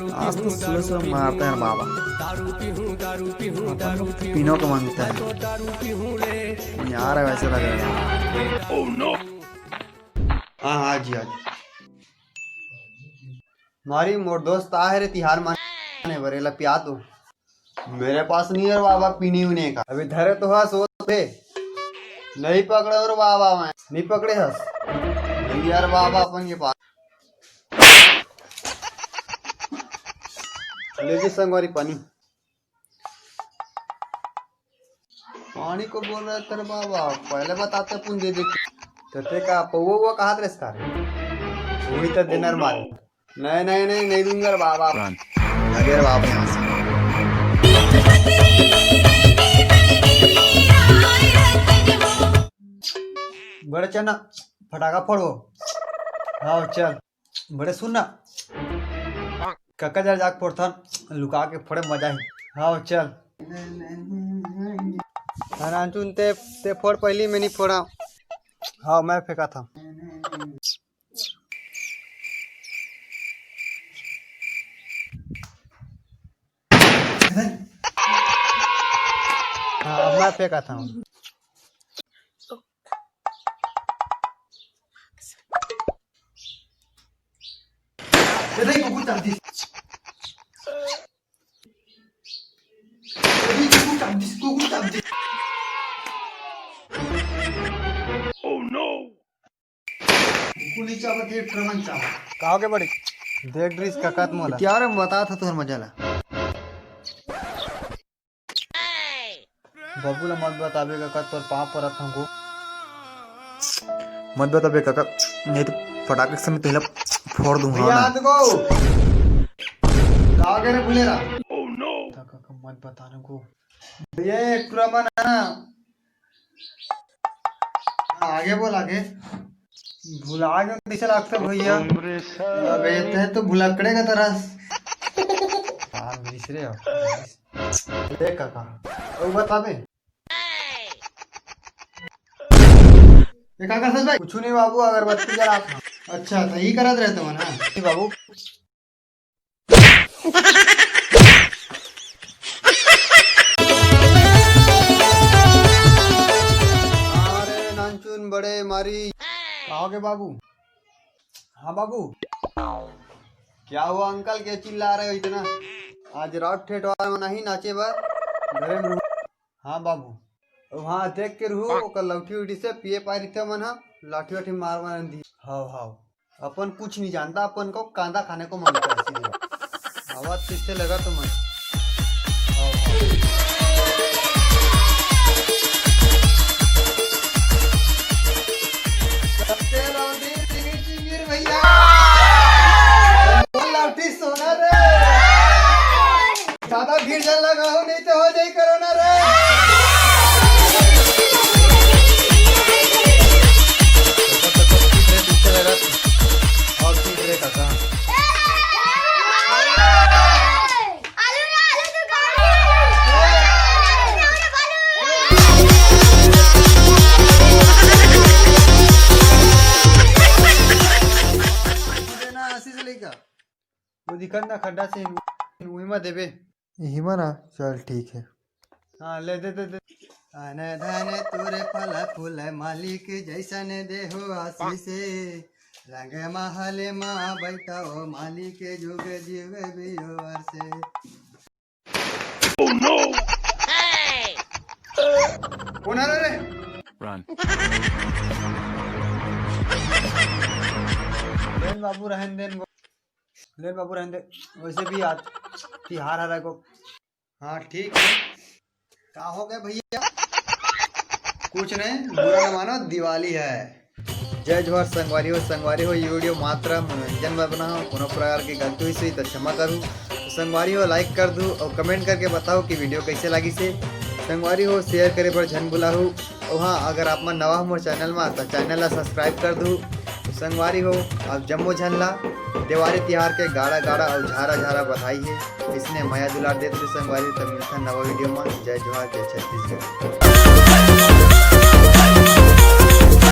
आज तो सुबह सुबह मारते हैं बाबा। पीनो को मांगता है यार, वैसे लग रहा है। oh, no. हाँ हाँ जी आज मारी मोर दोस्त आ है रे तिहार माने बरेला पिया तो मेरे पास नहीं है बाबा पीनी उन्हें का। अभी धरे तो है सो थे नहीं पकड़े और बाबा मैं नहीं पकड़े हस नहीं यार बाबा अपन के पास ले जी संगवारी पानी पानी को बोल रहे तेरे बाबा पहले बताते पुन दे दे ते का पौवा हुआ कहा रे इसका वही तो दिनर मारे नहीं नहीं नहीं नहीं दूंगा बाबा अगर बाबा यहाँ से बड़े चना फटाका फोड़ो। हाँ चल बड़े सुनना कक्का जरा जाग फोड़ता लुका के फोड़े मजा ही। हाँ चल नानचुन ते फोड़ पहली में नहीं फोड़ा। हाँ मैं फेंका था। हाँ मैं फेंका था। कहोगे बड़ी देख ड्रिस का कत मोला यार हम बता था तुहर मजा ला बाबू ला मत बताबे का कत तोर पाप पर हमको मत बताबे का नहीं तो फटाके से मैं तेला फोड़ दूंगा ना याद को कहोगे रे बुलेरा ओह नो का मत बताने को ये क्रमन है ना आगे बोल आगे भुला गए कैसे लगता भैया अबे ये तो भुलक्कड़े का तरह हां मिसरे हो देख काका ओ बता बे ये काका सच भाई कुछ नहीं बाबू अगरबत्ती जला अच्छा तो ही करत रहते हो ना बाबू अरे नानचुन बड़े मारी आओगे बाबू। हाँ बाबू क्या हुआ अंकल क्या चिल्ला रहे हो इतना आज रात ठेठवार में नहीं नाचे बार घरे में। हाँ बाबू हाँ देख के रहू ओकर लौठी उठी से पिए पारी थे मन लाठी वाठी मार मार दी। हाँ हाँ अपन कुछ नहीं जानता अपन को कांदा खाने को मांगता है आवाज किससे लगा तो मन। हाँ ज्यादा भीड़ जल लगाओ नहीं तो हो जाए करो ना रे। और रे काका वो दिखन ना खड्डा से वही देवे हिमा ना चल ठीक है। हाँ ले दे दे आने धाने तोरे फल फूल मालिक जैसा ने दे हो आशीष रंग महले माँ बैठाओ मालिक जुग जीव बियोर से। oh, no! कौन आ रहा रे लेन बाबू रहन देन ले बाबू रहने वैसे भी आज तिहार हरा को। हाँ ठीक है क्या हो गया भैया कुछ नहीं बुरा न मानो दिवाली है। जय जोहर संगवारी हो ये वीडियो मात्र मनोरंजन में बना हो कोनो प्रकार की गलती हुई से तो क्षमा करूँ। तो संगवारी हो लाइक कर दूँ और कमेंट करके बताओ कि वीडियो कैसे लगी से। संगवारी हो शेयर करे पर झन बुलाहू और हाँ अगर आप मन नवा मोर चैनल में तो चैनल ला सब्सक्राइब कर दूँ। संगवारी हो अब जम्मो झनला दिवाली तिहार के गाड़ा गाड़ा और झारा झारा बधाई है इसने माया दुलार देते संगवारी तब मिलता नवा वीडियो में। जय जोहार जय छत्तीसगढ़।